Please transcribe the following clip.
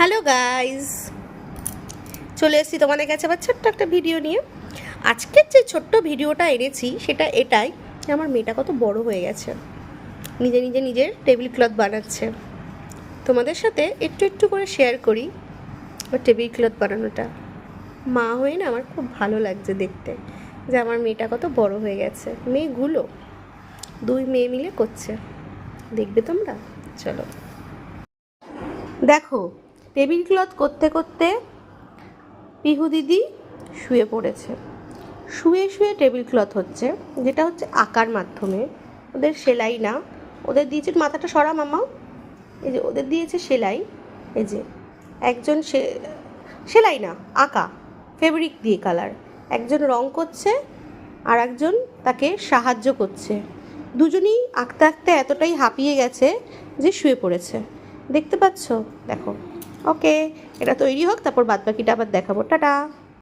Hello guys, চলে এসেছি তোমাদের কাছে আবার ছোট্ট একটা ভিডিও নিয়ে। আজকের যে ছোট্ট ভিডিওটা এনেছি সেটা এটাই যে আমার মেয়েটা কত বড় হয়ে গেছে, নিজে নিজে নিজের টেবিল ক্লথ বানাচ্ছে। তোমাদের সাথে একটু একটু করে শেয়ার করি ওর টেবিল ক্লথ বানানোটা। মা হয়ে না আমার খুব ভালো লাগছে দেখতে যে আমার মেয়েটা কত বড় হয়ে গেছে। মেয়েগুলো দুই মেয়ে মিলে করছে, দেখবে তোমরা। চলো দেখো, টেবিল ক্লথ করতে করতে পিহু দিদি শুয়ে পড়েছে। শুয়ে শুয়ে টেবিল ক্লথ হচ্ছে, যেটা হচ্ছে আঁকার মাধ্যমে। ওদের সেলাই না, ওদের দিয়েছে, মাথাটা সরা মামা, এই যে ওদের দিয়েছে সেলাই। এই যে একজন সেলাই না, আঁকা, ফেব্রিক দিয়ে কালার। একজন রং করছে আর একজন তাকে সাহায্য করছে। দুজনেই আঁকতে আঁকতে এতটাই হাঁপিয়ে গেছে যে শুয়ে পড়েছে। দেখতে পাচ্ছ? দেখো। ওকে, এটা তৈরি হোক, তারপর বাদবাকিটা আবার দেখাবো। টাটা।